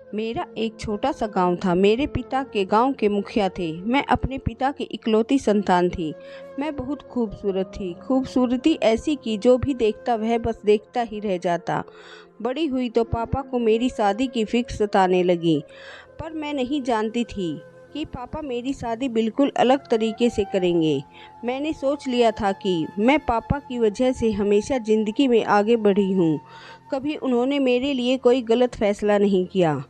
मेरा एक छोटा सा गांव था। मेरे पिता के गांव के मुखिया थे। मैं अपने पिता की इकलौती संतान थी। मैं बहुत खूबसूरत थी। खूबसूरती ऐसी कि जो भी देखता वह बस देखता ही रह जाता। बड़ी हुई तो पापा को मेरी शादी की फिक्र सताने लगी, पर मैं नहीं जानती थी कि पापा मेरी शादी बिल्कुल अलग तरीके से करेंगे। मैंने सोच लिया था कि मैं पापा की वजह से हमेशा ज़िंदगी में आगे बढ़ी हूँ। कभी उन्होंने मेरे लिए कोई गलत फैसला नहीं किया।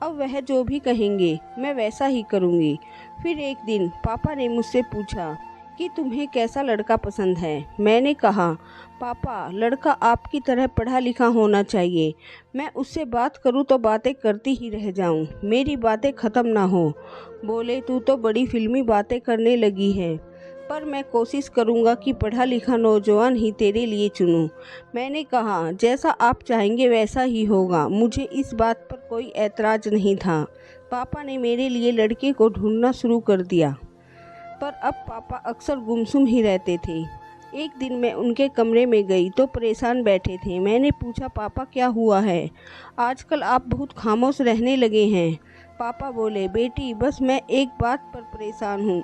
अब वह जो भी कहेंगे मैं वैसा ही करूँगी। फिर एक दिन पापा ने मुझसे पूछा कि तुम्हें कैसा लड़का पसंद है। मैंने कहा, पापा लड़का आपकी तरह पढ़ा लिखा होना चाहिए। मैं उससे बात करूं तो बातें करती ही रह जाऊं, मेरी बातें ख़त्म ना हो। बोले, तू तो बड़ी फिल्मी बातें करने लगी है, पर मैं कोशिश करूंगा कि पढ़ा लिखा नौजवान ही तेरे लिए चुनूं। मैंने कहा, जैसा आप चाहेंगे वैसा ही होगा। मुझे इस बात पर कोई ऐतराज़ नहीं था। पापा ने मेरे लिए लड़के को ढूंढना शुरू कर दिया, पर अब पापा अक्सर गुमसुम ही रहते थे। एक दिन मैं उनके कमरे में गई तो परेशान बैठे थे। मैंने पूछा, पापा क्या हुआ है? आजकल आप बहुत खामोश रहने लगे हैं। पापा बोले, बेटी बस मैं एक बात पर परेशान हूँ।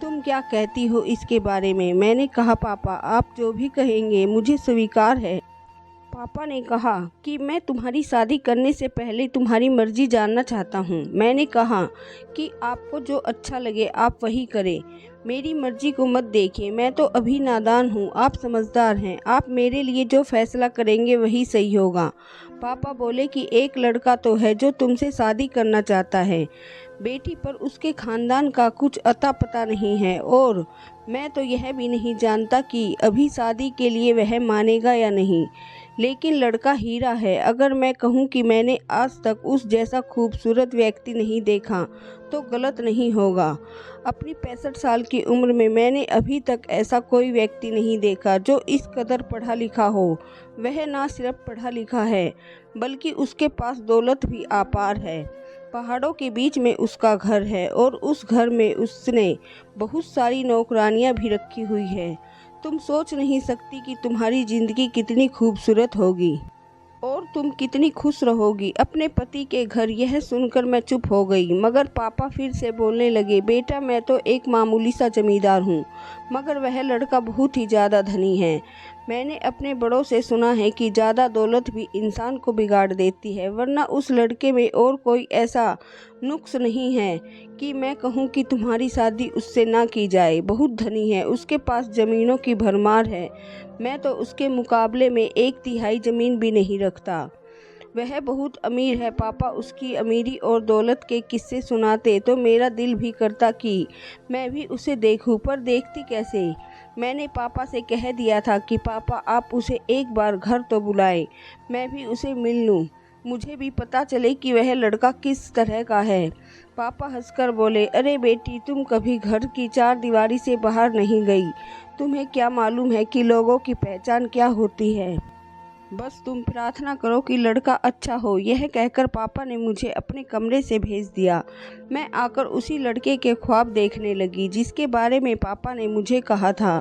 तुम क्या कहती हो इसके बारे में? मैंने कहा, पापा आप जो भी कहेंगे मुझे स्वीकार है। पापा ने कहा कि मैं तुम्हारी शादी करने से पहले तुम्हारी मर्जी जानना चाहता हूँ। मैंने कहा कि आपको जो अच्छा लगे आप वही करें, मेरी मर्जी को मत देखिए। मैं तो अभी नादान हूँ, आप समझदार हैं। आप मेरे लिए जो फैसला करेंगे वही सही होगा। पापा बोले कि एक लड़का तो है जो तुमसे शादी करना चाहता है बेटी, पर उसके खानदान का कुछ अता पता नहीं है, और मैं तो यह भी नहीं जानता कि अभी शादी के लिए वह मानेगा या नहीं। लेकिन लड़का हीरा है। अगर मैं कहूँ कि मैंने आज तक उस जैसा खूबसूरत व्यक्ति नहीं देखा तो गलत नहीं होगा। अपनी 65 साल की उम्र में मैंने अभी तक ऐसा कोई व्यक्ति नहीं देखा जो इस कदर पढ़ा लिखा हो। वह ना सिर्फ पढ़ा लिखा है बल्कि उसके पास दौलत भी अपार है। पहाड़ों के बीच में उसका घर है और उस घर में उसने बहुत सारी नौकरानियां भी रखी हुई है। तुम सोच नहीं सकती कि तुम्हारी ज़िंदगी कितनी खूबसूरत होगी और तुम कितनी खुश रहोगी अपने पति के घर। यह सुनकर मैं चुप हो गई, मगर पापा फिर से बोलने लगे, बेटा मैं तो एक मामूली सा जमींदार हूँ, मगर वह लड़का बहुत ही ज़्यादा धनी है। मैंने अपने बड़ों से सुना है कि ज़्यादा दौलत भी इंसान को बिगाड़ देती है, वरना उस लड़के में और कोई ऐसा नुक्स नहीं है कि मैं कहूँ कि तुम्हारी शादी उससे ना की जाए। बहुत धनी है, उसके पास ज़मीनों की भरमार है। मैं तो उसके मुकाबले में 1/3 ज़मीन भी नहीं रखता। वह बहुत अमीर है। पापा उसकी अमीरी और दौलत के किस्से सुनाते तो मेरा दिल भी करता कि मैं भी उसे देखूं, पर देखती कैसे। मैंने पापा से कह दिया था कि पापा आप उसे एक बार घर तो बुलाएं, मैं भी उसे मिल लूं, मुझे भी पता चले कि वह लड़का किस तरह का है। पापा हंसकर बोले, अरे बेटी तुम कभी घर की 4 दीवारी से बाहर नहीं गई। तुम्हें क्या मालूम है कि लोगों की पहचान क्या होती है। बस तुम प्रार्थना करो कि लड़का अच्छा हो। यह कहकर पापा ने मुझे अपने कमरे से भेज दिया। मैं आकर उसी लड़के के ख्वाब देखने लगी जिसके बारे में पापा ने मुझे कहा था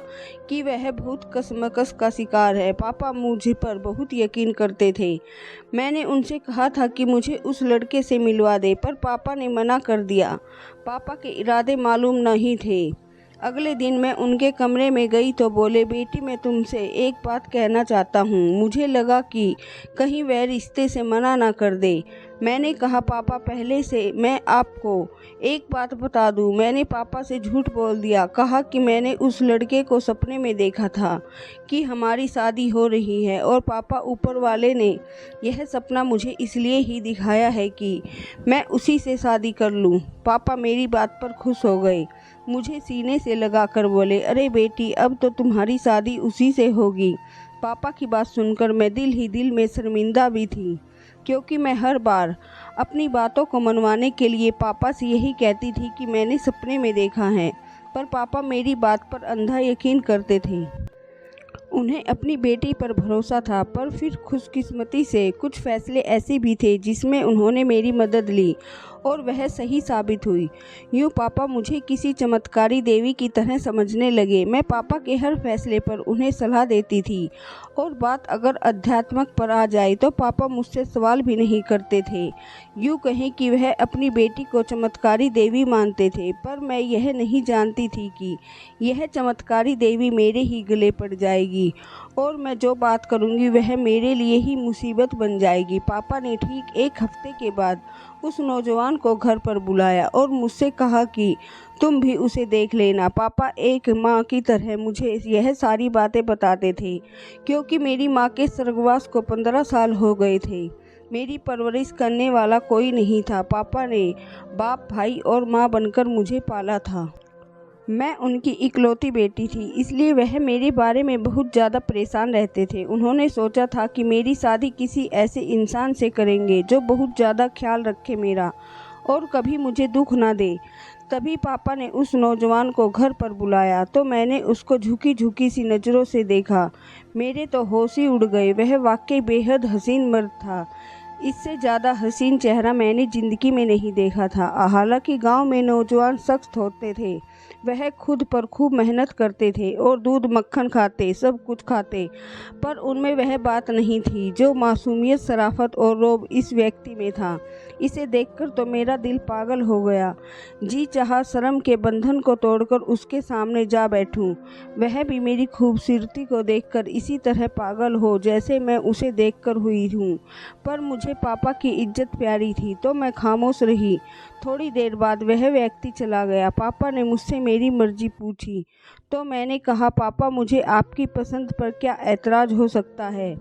कि वह बहुत कसमकस का शिकार है। पापा मुझ पर बहुत यकीन करते थे। मैंने उनसे कहा था कि मुझे उस लड़के से मिलवा दे, पर पापा ने मना कर दिया। पापा के इरादे मालूम नहीं थे। अगले दिन मैं उनके कमरे में गई तो बोले, बेटी मैं तुमसे एक बात कहना चाहता हूँ। मुझे लगा कि कहीं वह रिश्ते से मना ना कर दे। मैंने कहा, पापा पहले से मैं आपको एक बात बता दूँ, मैंने पापा से झूठ बोल दिया। कहा कि मैंने उस लड़के को सपने में देखा था कि हमारी शादी हो रही है, और पापा ऊपर वाले ने यह सपना मुझे इसलिए ही दिखाया है कि मैं उसी से शादी कर लूँ। पापा मेरी बात पर खुश हो गए, मुझे सीने से लगाकर बोले, अरे बेटी अब तो तुम्हारी शादी उसी से होगी। पापा की बात सुनकर मैं दिल ही दिल में शर्मिंदा भी थी, क्योंकि मैं हर बार अपनी बातों को मनवाने के लिए पापा से यही कहती थी कि मैंने सपने में देखा है, पर पापा मेरी बात पर अंधा यकीन करते थे। उन्हें अपनी बेटी पर भरोसा था, पर फिर खुशकिस्मती से कुछ फैसले ऐसे भी थे जिसमें उन्होंने मेरी मदद ली और वह सही साबित हुई। यूँ पापा मुझे किसी चमत्कारी देवी की तरह समझने लगे। मैं पापा के हर फैसले पर उन्हें सलाह देती थी और बात अगर अध्यात्मक पर आ जाए तो पापा मुझसे सवाल भी नहीं करते थे। यूँ कहें कि वह अपनी बेटी को चमत्कारी देवी मानते थे, पर मैं यह नहीं जानती थी कि यह चमत्कारी देवी मेरे ही गले पड़ जाएगी और मैं जो बात करूँगी वह मेरे लिए ही मुसीबत बन जाएगी। पापा ने ठीक 1 हफ्ते के बाद उस नौजवान को घर पर बुलाया और मुझसे कहा कि तुम भी उसे देख लेना। पापा एक माँ की तरह मुझे यह सारी बातें बताते थे, क्योंकि मेरी माँ के स्वर्गवास को 15 साल हो गए थे। मेरी परवरिश करने वाला कोई नहीं था। पापा ने बाप, भाई और माँ बनकर मुझे पाला था। मैं उनकी इकलौती बेटी थी, इसलिए वह मेरे बारे में बहुत ज़्यादा परेशान रहते थे। उन्होंने सोचा था कि मेरी शादी किसी ऐसे इंसान से करेंगे जो बहुत ज़्यादा ख्याल रखे मेरा और कभी मुझे दुख ना दे। तभी पापा ने उस नौजवान को घर पर बुलाया तो मैंने उसको झुकी झुकी सी नज़रों से देखा। मेरे तो होश ही उड़ गए। वह वाकई बेहद हसीन मर्द था। इससे ज़्यादा हसीन चेहरा मैंने ज़िंदगी में नहीं देखा था। हालांकि गांव में नौजवान सख्त होते थे, वह खुद पर खूब मेहनत करते थे और दूध मक्खन खाते, सब कुछ खाते, पर उनमें वह बात नहीं थी जो मासूमियत, शराफत और रौब इस व्यक्ति में था। इसे देखकर तो मेरा दिल पागल हो गया। जी चाहा शर्म के बंधन को तोड़कर उसके सामने जा बैठूं, वह भी मेरी खूबसूरती को देखकर इसी तरह पागल हो जैसे मैं उसे देखकर हुई हूँ। पर मुझे पापा की इज्जत प्यारी थी तो मैं खामोश रही। थोड़ी देर बाद वह व्यक्ति चला गया। पापा ने मुझसे मेरी मर्जी पूछी तो मैंने कहा, पापा मुझे आपकी पसंद पर क्या ऐतराज़ हो सकता है।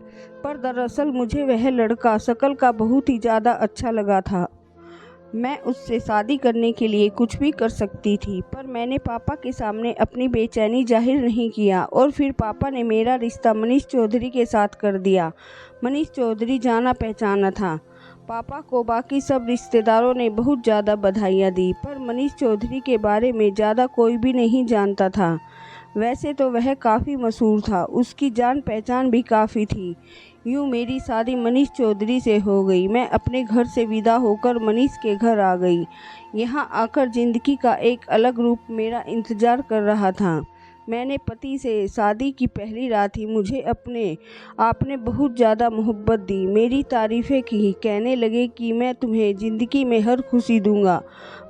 पर दरअसल मुझे वह लड़का शक्ल का बहुत ही ज़्यादा अच्छा लगा था। मैं उससे शादी करने के लिए कुछ भी कर सकती थी, पर मैंने पापा के सामने अपनी बेचैनी जाहिर नहीं किया और फिर पापा ने मेरा रिश्ता मनीष चौधरी के साथ कर दिया। मनीष चौधरी जाना पहचाना था। पापा को बाकी सब रिश्तेदारों ने बहुत ज़्यादा बधाइयाँ दी, पर मनीष चौधरी के बारे में ज़्यादा कोई भी नहीं जानता था। वैसे तो वह काफ़ी मशहूर था, उसकी जान पहचान भी काफ़ी थी। यूँ मेरी शादी मनीष चौधरी से हो गई। मैं अपने घर से विदा होकर मनीष के घर आ गई। यहाँ आकर ज़िंदगी का एक अलग रूप मेरा इंतज़ार कर रहा था। मैंने पति से शादी की पहली रात ही मुझे अपने आपने बहुत ज़्यादा मोहब्बत दी, मेरी तारीफ़ें की, कहने लगे कि मैं तुम्हें ज़िंदगी में हर खुशी दूंगा,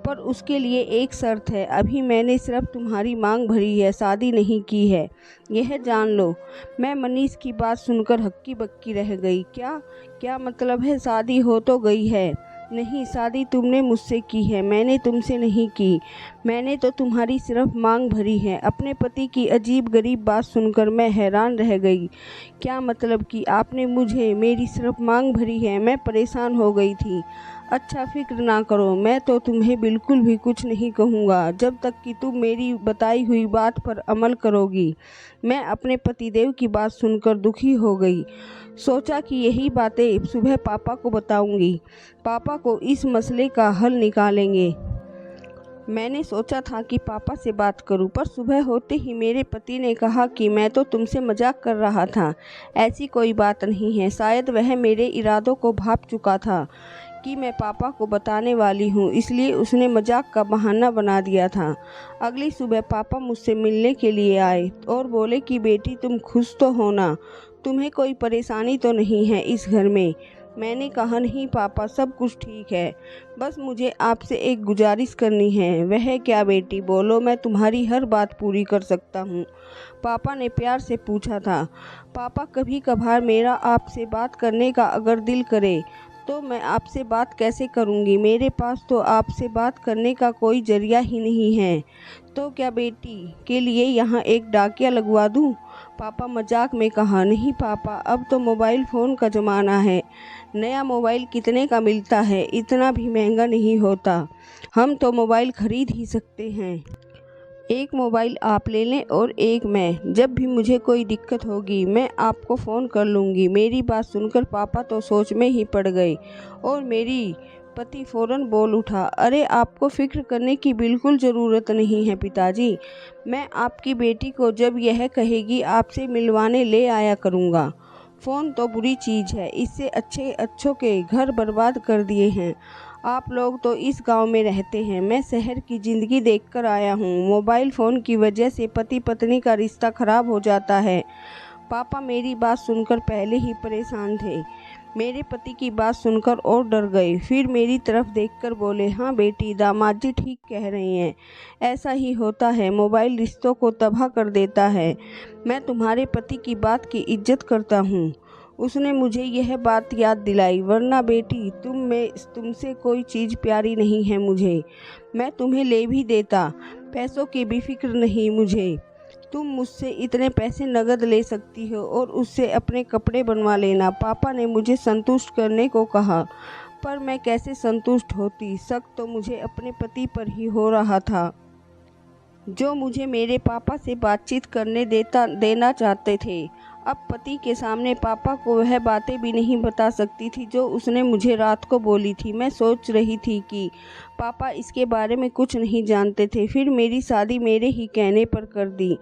पर उसके लिए एक शर्त है। अभी मैंने सिर्फ तुम्हारी मांग भरी है, शादी नहीं की है, यह जान लो। मैं मनीष की बात सुनकर हक्की बक्की रह गई। क्या मतलब है? शादी हो तो गई है। नहीं, शादी तुमने मुझसे की है, मैंने तुमसे नहीं की। मैंने तो तुम्हारी सिर्फ मांग भरी है। अपने पति की अजीब गरीब बात सुनकर मैं हैरान रह गई। क्या मतलब कि आपने मुझे मेरी सिर्फ मांग भरी है? मैं परेशान हो गई थी। अच्छा, फिक्र ना करो, मैं तो तुम्हें बिल्कुल भी कुछ नहीं कहूँगा जब तक कि तुम मेरी बताई हुई बात पर अमल करोगी। मैं अपने पतिदेव की बात सुनकर दुखी हो गई। सोचा कि यही बातें सुबह पापा को बताऊंगी। पापा को इस मसले का हल निकालेंगे। मैंने सोचा था कि पापा से बात करूं, पर सुबह होते ही मेरे पति ने कहा कि मैं तो तुमसे मजाक कर रहा था, ऐसी कोई बात नहीं है। शायद वह मेरे इरादों को भांप चुका था कि मैं पापा को बताने वाली हूँ, इसलिए उसने मजाक का बहाना बना दिया था। अगली सुबह पापा मुझसे मिलने के लिए आए और बोले कि बेटी तुम खुश तो हो ना, तुम्हें कोई परेशानी तो नहीं है इस घर में? मैंने कहा, नहीं पापा, सब कुछ ठीक है, बस मुझे आपसे एक गुजारिश करनी है। वह क्या बेटी? बोलो, मैं तुम्हारी हर बात पूरी कर सकता हूँ, पापा ने प्यार से पूछा था। पापा, कभी कभार मेरा आपसे बात करने का अगर दिल करे तो मैं आपसे बात कैसे करूँगी? मेरे पास तो आपसे बात करने का कोई जरिया ही नहीं है। तो क्या बेटी के लिए यहाँ एक डाकिया लगवा दूँ? पापा मजाक में कहा, नहीं पापा, अब तो मोबाइल फ़ोन का ज़माना है। नया मोबाइल कितने का मिलता है? इतना भी महंगा नहीं होता, हम तो मोबाइल खरीद ही सकते हैं। एक मोबाइल आप ले लें और एक मैं। जब भी मुझे कोई दिक्कत होगी मैं आपको फ़ोन कर लूँगी। मेरी बात सुनकर पापा तो सोच में ही पड़ गए और मेरी पति फ़ौरन बोल उठा, अरे आपको फ़िक्र करने की बिल्कुल ज़रूरत नहीं है पिताजी, मैं आपकी बेटी को जब यह कहेगी आपसे मिलवाने ले आया करूँगा। फ़ोन तो बुरी चीज़ है, इससे अच्छे अच्छों के घर बर्बाद कर दिए हैं। आप लोग तो इस गांव में रहते हैं, मैं शहर की ज़िंदगी देखकर आया हूँ। मोबाइल फ़ोन की वजह से पति पत्नी का रिश्ता खराब हो जाता है। पापा मेरी बात सुनकर पहले ही परेशान थे। मेरे पति की बात सुनकर और डर गए। फिर मेरी तरफ देखकर बोले, हाँ बेटी, दामाद जी ठीक कह रहे हैं, ऐसा ही होता है, मोबाइल रिश्तों को तबाह कर देता है। मैं तुम्हारे पति की बात की इज्जत करता हूँ। उसने मुझे यह बात याद दिलाई, वरना बेटी तुमसे कोई चीज़ प्यारी नहीं है मुझे। मैं तुम्हें ले भी देता, पैसों की भी फिक्र नहीं मुझे। तुम मुझसे इतने पैसे नगद ले सकती हो और उससे अपने कपड़े बनवा लेना। पापा ने मुझे संतुष्ट करने को कहा, पर मैं कैसे संतुष्ट होती। शक तो मुझे अपने पति पर ही हो रहा था, जो मुझे मेरे पापा से बातचीत करने देना चाहते थे। अब पति के सामने पापा को वह बातें भी नहीं बता सकती थी जो उसने मुझे रात को बोली थी। मैं सोच रही थी कि पापा इसके बारे में कुछ नहीं जानते थे, फिर मेरी शादी मेरे ही कहने पर कर दी।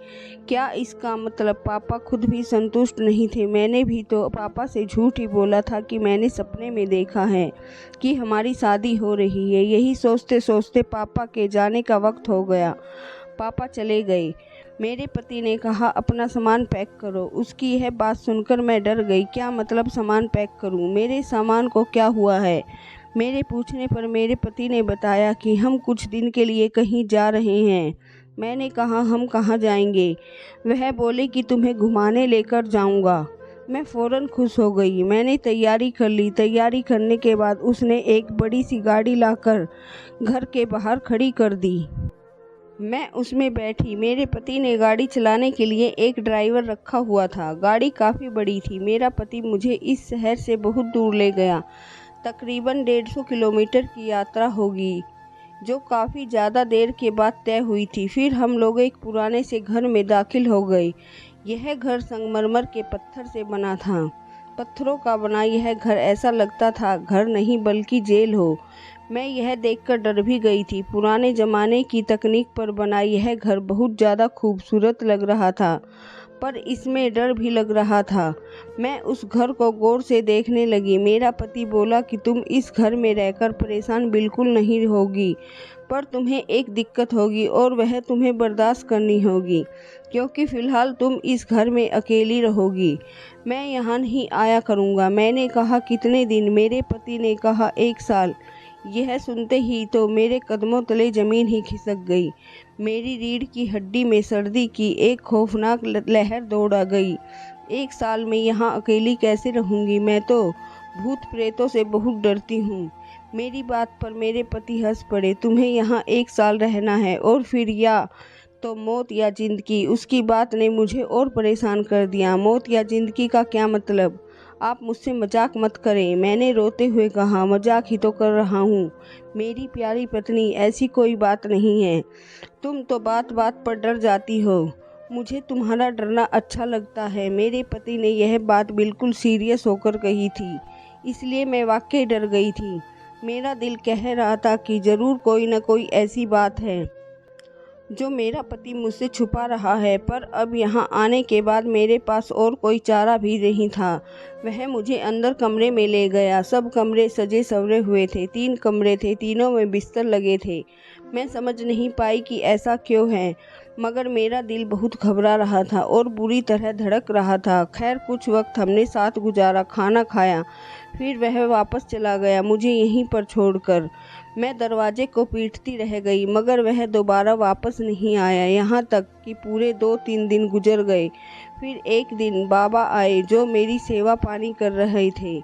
क्या इसका मतलब पापा खुद भी संतुष्ट नहीं थे? मैंने भी तो पापा से झूठ ही बोला था कि मैंने सपने में देखा है कि हमारी शादी हो रही है। यही सोचते सोचते पापा के जाने का वक्त हो गया। पापा चले गए। मेरे पति ने कहा, अपना सामान पैक करो। उसकी यह बात सुनकर मैं डर गई। क्या मतलब सामान पैक करूं? मेरे सामान को क्या हुआ है? मेरे पूछने पर मेरे पति ने बताया कि हम कुछ दिन के लिए कहीं जा रहे हैं। मैंने कहा, हम कहाँ जाएंगे? वह बोले कि तुम्हें घुमाने लेकर जाऊंगा। मैं फ़ौरन खुश हो गई। मैंने तैयारी कर ली। तैयारी करने के बाद उसने एक बड़ी सी गाड़ी लाकर घर के बाहर खड़ी कर दी। मैं उसमें बैठी। मेरे पति ने गाड़ी चलाने के लिए एक ड्राइवर रखा हुआ था। गाड़ी काफ़ी बड़ी थी। मेरा पति मुझे इस शहर से बहुत दूर ले गया। तकरीबन 150 किलोमीटर की यात्रा होगी, जो काफ़ी ज़्यादा देर के बाद तय हुई थी। फिर हम लोग एक पुराने से घर में दाखिल हो गए। यह घर संगमरमर के पत्थर से बना था। पत्थरों का बना यह घर ऐसा लगता था घर नहीं बल्कि जेल हो। मैं यह देखकर डर भी गई थी। पुराने ज़माने की तकनीक पर बना यह घर बहुत ज़्यादा खूबसूरत लग रहा था, पर इसमें डर भी लग रहा था। मैं उस घर को गौर से देखने लगी। मेरा पति बोला कि तुम इस घर में रहकर परेशान बिल्कुल नहीं होगी, पर तुम्हें एक दिक्कत होगी और वह तुम्हें बर्दाश्त करनी होगी, क्योंकि फ़िलहाल तुम इस घर में अकेली रहोगी। मैं यहाँ नहीं आया करूँगा। मैंने कहा, कितने दिन? मेरे पति ने कहा, 1 साल। यह सुनते ही तो मेरे कदमों तले ज़मीन ही खिसक गई। मेरी रीढ़ की हड्डी में सर्दी की एक खौफनाक लहर दौड़ आ गई। 1 साल में यहाँ अकेली कैसे रहूँगी? मैं तो भूत प्रेतों से बहुत डरती हूँ। मेरी बात पर मेरे पति हंस पड़े। तुम्हें यहाँ 1 साल रहना है और फिर या तो मौत या ज़िंदगी। उसकी बात ने मुझे और परेशान कर दिया। मौत या ज़िंदगी का क्या मतलब? आप मुझसे मजाक मत करें। मैंने रोते हुए कहा, मजाक ही तो कर रहा हूँ मेरी प्यारी पत्नी, ऐसी कोई बात नहीं है। तुम तो बात बात पर डर जाती हो। मुझे तुम्हारा डरना अच्छा लगता है। मेरे पति ने यह बात बिल्कुल सीरियस होकर कही थी, इसलिए मैं वाकई डर गई थी। मेरा दिल कह रहा था कि ज़रूर कोई न कोई ऐसी बात है जो मेरा पति मुझसे छुपा रहा है, पर अब यहाँ आने के बाद मेरे पास और कोई चारा भी नहीं था। वह मुझे अंदर कमरे में ले गया। सब कमरे सजे संवरे हुए थे। 3 कमरे थे, तीनों में बिस्तर लगे थे। मैं समझ नहीं पाई कि ऐसा क्यों है, मगर मेरा दिल बहुत घबरा रहा था और बुरी तरह धड़क रहा था। खैर, कुछ वक्त हमने साथ गुजारा, खाना खाया, फिर वह वापस चला गया मुझे यहीं पर छोड़कर। मैं दरवाजे को पीटती रह गई, मगर वह दोबारा वापस नहीं आया। यहाँ तक कि पूरे 2-3 दिन गुजर गए। फिर एक दिन बाबा आए, जो मेरी सेवा पानी कर रहे थे।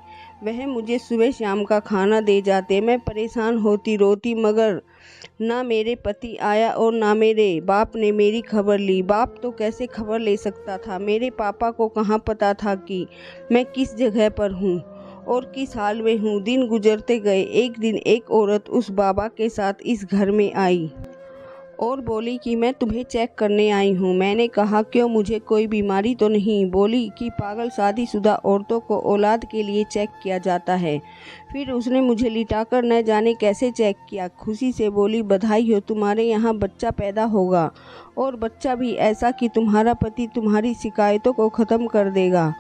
वह मुझे सुबह शाम का खाना दे जाते। मैं परेशान होती, रोती, मगर ना मेरे पति आया और ना मेरे बाप ने मेरी खबर ली। बाप तो कैसे खबर ले सकता था? मेरे पापा को कहाँ पता था कि मैं किस जगह पर हूँ और किस हाल में हूँ? दिन गुजरते गए। एक दिन एक औरत उस बाबा के साथ इस घर में आई और बोली कि मैं तुम्हें चेक करने आई हूँ। मैंने कहा, क्यों, मुझे कोई बीमारी तो नहीं? बोली कि पागल शादीशुदा औरतों को औलाद के लिए चेक किया जाता है। फिर उसने मुझे लिटाकर न जाने कैसे चेक किया। खुशी से बोली, बधाई हो, तुम्हारे यहाँ बच्चा पैदा होगा, और बच्चा भी ऐसा कि तुम्हारा पति तुम्हारी शिकायतों को ख़त्म कर देगा।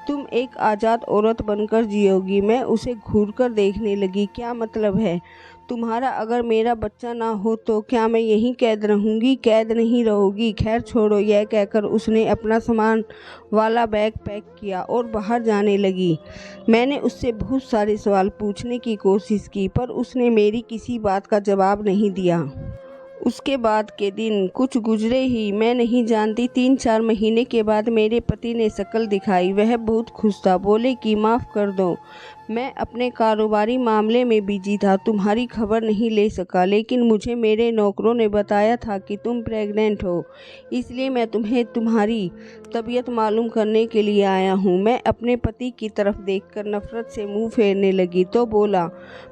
तुम एक आज़ाद औरत बनकर जियोगी। मैं उसे घूरकर देखने लगी। क्या मतलब है तुम्हारा? अगर मेरा बच्चा ना हो तो क्या मैं यहीं कैद रहूंगी? कैद नहीं रहोगी। खैर छोड़ो। यह कहकर उसने अपना सामान वाला बैग पैक किया और बाहर जाने लगी। मैंने उससे बहुत सारे सवाल पूछने की कोशिश की पर उसने मेरी किसी बात का जवाब नहीं दिया। उसके बाद के दिन कुछ गुजरे ही मैं नहीं जानती 3-4 महीने के बाद मेरे पति ने शक्ल दिखाई। वह बहुत खुश था। बोले कि माफ़ कर दो, मैं अपने कारोबारी मामले में बिजी था, तुम्हारी खबर नहीं ले सका। लेकिन मुझे मेरे नौकरों ने बताया था कि तुम प्रेग्नेंट हो, इसलिए मैं तुम्हें तुम्हारी तबीयत मालूम करने के लिए आया हूँ। मैं अपने पति की तरफ देखकर नफ़रत से मुंह फेरने लगी तो बोला,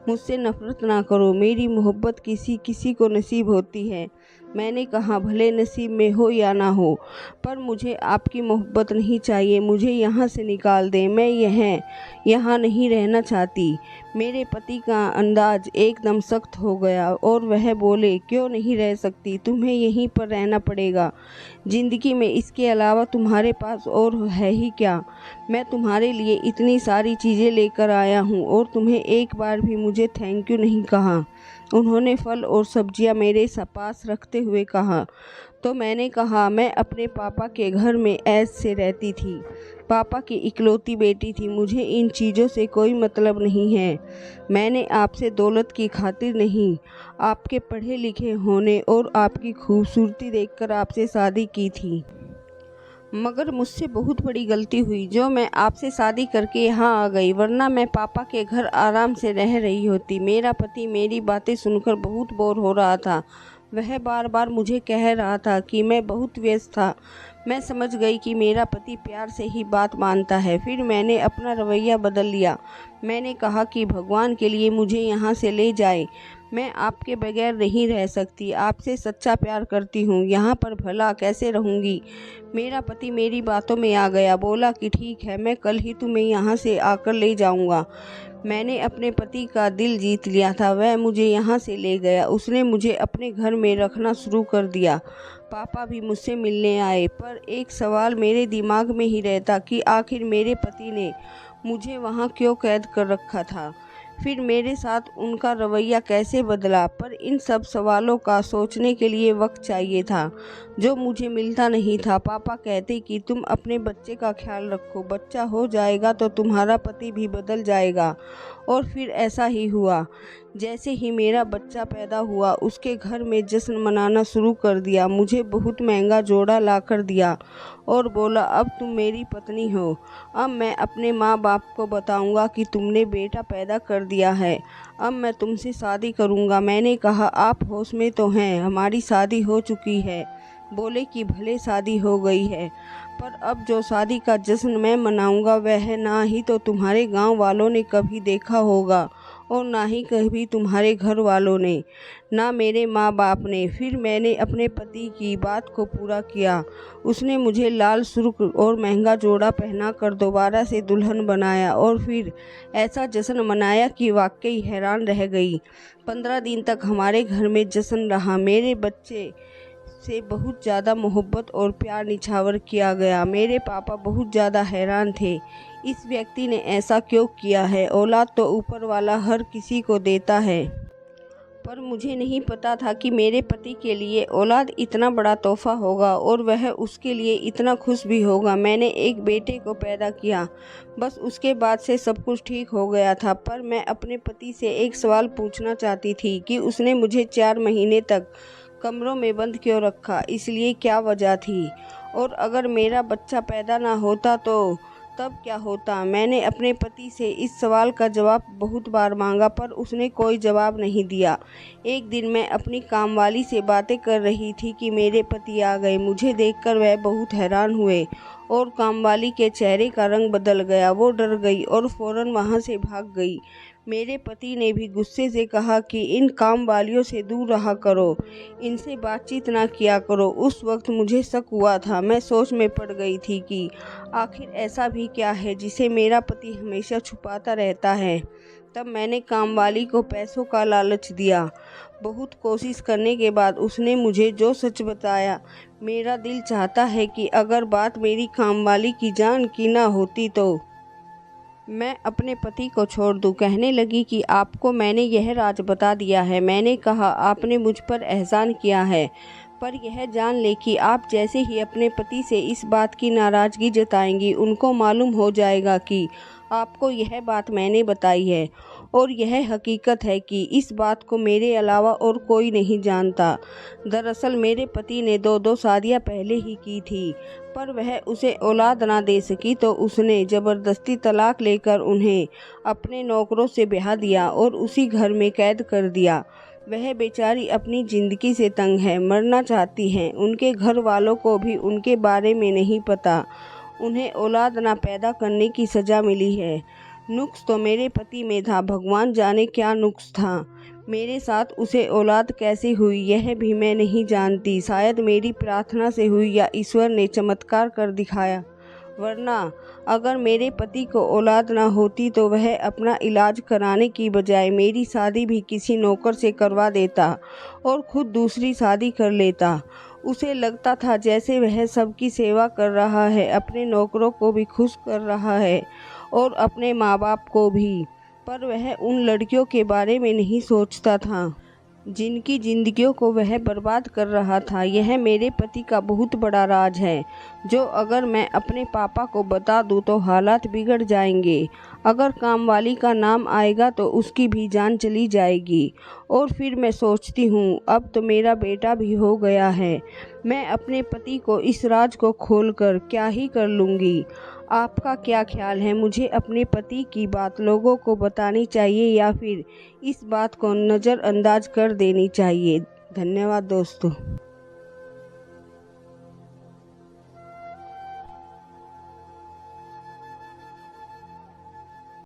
मुझसे नफ़रत ना करो, मेरी मोहब्बत किसी किसी को नसीब होती है। मैंने कहा, भले नसीब में हो या ना हो, पर मुझे आपकी मोहब्बत नहीं चाहिए। मुझे यहाँ से निकाल दें, मैं यहाँ नहीं रहना चाहती। मेरे पति का अंदाज एकदम सख्त हो गया और वह बोले, क्यों नहीं रह सकती? तुम्हें यहीं पर रहना पड़ेगा ज़िंदगी में। इसके अलावा तुम्हारे पास और है ही क्या? मैं तुम्हारे लिए इतनी सारी चीज़ें लेकर आया हूँ और तुम्हें एक बार भी मुझे थैंक यू नहीं कहा। उन्होंने फल और सब्जियां मेरे पास रखते हुए कहा तो मैंने कहा, मैं अपने पापा के घर में ऐश से रहती थी, पापा की इकलौती बेटी थी, मुझे इन चीज़ों से कोई मतलब नहीं है। मैंने आपसे दौलत की खातिर नहीं, आपके पढ़े लिखे होने और आपकी खूबसूरती देखकर आपसे शादी की थी। मगर मुझसे बहुत बड़ी गलती हुई जो मैं आपसे शादी करके यहाँ आ गई, वरना मैं पापा के घर आराम से रह रही होती। मेरा पति मेरी बातें सुनकर बहुत बोर हो रहा था। वह बार बार मुझे कह रहा था कि मैं बहुत व्यस्त था। मैं समझ गई कि मेरा पति प्यार से ही बात मानता है। फिर मैंने अपना रवैया बदल लिया। मैंने कहा कि भगवान के लिए मुझे यहाँ से ले जाए, मैं आपके बगैर नहीं रह सकती, आपसे सच्चा प्यार करती हूँ, यहाँ पर भला कैसे रहूँगी। मेरा पति मेरी बातों में आ गया। बोला कि ठीक है, मैं कल ही तुम्हें यहाँ से आकर ले जाऊँगा। मैंने अपने पति का दिल जीत लिया था। वह मुझे यहाँ से ले गया। उसने मुझे अपने घर में रखना शुरू कर दिया। पापा भी मुझसे मिलने आए, पर एक सवाल मेरे दिमाग में ही रहता कि आखिर मेरे पति ने मुझे वहाँ क्यों कैद कर रखा था, फिर मेरे साथ उनका रवैया कैसे बदला। पर इन सब सवालों का सोचने के लिए वक्त चाहिए था, जो मुझे मिलता नहीं था। पापा कहते कि तुम अपने बच्चे का ख्याल रखो, बच्चा हो जाएगा तो तुम्हारा पति भी बदल जाएगा। और फिर ऐसा ही हुआ। जैसे ही मेरा बच्चा पैदा हुआ, उसके घर में जश्न मनाना शुरू कर दिया। मुझे बहुत महंगा जोड़ा ला कर दिया और बोला, अब तुम मेरी पत्नी हो। अब मैं अपने माँ बाप को बताऊंगा कि तुमने बेटा पैदा कर दिया है। अब मैं तुमसे शादी करूंगा। मैंने कहा, आप होश में तो हैं, हमारी शादी हो चुकी है। बोले कि भले शादी हो गई है, पर अब जो शादी का जश्न मैं मनाऊंगा वह ना ही तो तुम्हारे गांव वालों ने कभी देखा होगा और ना ही कभी तुम्हारे घर वालों ने, ना मेरे माँ बाप ने। फिर मैंने अपने पति की बात को पूरा किया। उसने मुझे लाल सुर्ख और महंगा जोड़ा पहनाकर दोबारा से दुल्हन बनाया और फिर ऐसा जश्न मनाया कि वाकई हैरान रह गई। 15 दिन तक हमारे घर में जश्न रहा। मेरे बच्चे से बहुत ज़्यादा मोहब्बत और प्यार निछावर किया गया। मेरे पापा बहुत ज़्यादा हैरान थे, इस व्यक्ति ने ऐसा क्यों किया है। औलाद तो ऊपर वाला हर किसी को देता है, पर मुझे नहीं पता था कि मेरे पति के लिए औलाद इतना बड़ा तोहफा होगा और वह उसके लिए इतना खुश भी होगा। मैंने एक बेटे को पैदा किया, बस उसके बाद से सब कुछ ठीक हो गया था। पर मैं अपने पति से एक सवाल पूछना चाहती थी कि उसने मुझे 4 महीने तक कमरों में बंद क्यों रखा, इसलिए क्या वजह थी, और अगर मेरा बच्चा पैदा ना होता तो तब क्या होता। मैंने अपने पति से इस सवाल का जवाब बहुत बार मांगा, पर उसने कोई जवाब नहीं दिया। एक दिन मैं अपनी कामवाली से बातें कर रही थी कि मेरे पति आ गए। मुझे देखकर वह बहुत हैरान हुए और कामवाली के चेहरे का रंग बदल गया। वो डर गई और फौरन वहाँ से भाग गई। मेरे पति ने भी गुस्से से कहा कि इन काम वालियों से दूर रहा करो, इनसे बातचीत ना किया करो। उस वक्त मुझे शक हुआ था। मैं सोच में पड़ गई थी कि आखिर ऐसा भी क्या है जिसे मेरा पति हमेशा छुपाता रहता है। तब मैंने कामवाली को पैसों का लालच दिया। बहुत कोशिश करने के बाद उसने मुझे जो सच बताया। मेरा दिल चाहता है कि अगर बात मेरी कामवाली की जान की ना होती तो मैं अपने पति को छोड़ दूं। कहने लगी कि आपको मैंने यह राज बता दिया है। मैंने कहा, आपने मुझ पर एहसान किया है, पर यह जान ले कि आप जैसे ही अपने पति से इस बात की नाराज़गी जताएंगी, उनको मालूम हो जाएगा कि आपको यह बात मैंने बताई है और यह हकीकत है कि इस बात को मेरे अलावा और कोई नहीं जानता। दरअसल मेरे पति ने 2 शादियां पहले ही की थी, पर वह उसे औलाद ना दे सकी तो उसने ज़बरदस्ती तलाक लेकर उन्हें अपने नौकरों से ब्याह दिया और उसी घर में कैद कर दिया। वह बेचारी अपनी ज़िंदगी से तंग है, मरना चाहती हैं। उनके घर वालों को भी उनके बारे में नहीं पता। उन्हें औलाद ना पैदा करने की सज़ा मिली है। नुक्स तो मेरे पति में था, भगवान जाने क्या नुक्स था। मेरे साथ उसे औलाद कैसे हुई यह भी मैं नहीं जानती। शायद मेरी प्रार्थना से हुई या ईश्वर ने चमत्कार कर दिखाया। वरना अगर मेरे पति को औलाद ना होती तो वह अपना इलाज कराने की बजाय मेरी शादी भी किसी नौकर से करवा देता और खुद दूसरी शादी कर लेता। उसे लगता था जैसे वह सबकी सेवा कर रहा है, अपने नौकरों को भी खुश कर रहा है और अपने माँ बाप को भी। पर वह उन लड़कियों के बारे में नहीं सोचता था जिनकी जिंदगियों को वह बर्बाद कर रहा था। यह मेरे पति का बहुत बड़ा राज है, जो अगर मैं अपने पापा को बता दूं तो हालात बिगड़ जाएंगे। अगर कामवाली का नाम आएगा तो उसकी भी जान चली जाएगी। और फिर मैं सोचती हूँ, अब तो मेरा बेटा भी हो गया है, मैं अपने पति को इस राज को खोलकर क्या ही कर लूँगी। आपका क्या ख्याल है, मुझे अपने पति की बात लोगों को बतानी चाहिए या फिर इस बात को नज़रअंदाज कर देनी चाहिए? धन्यवाद दोस्तों।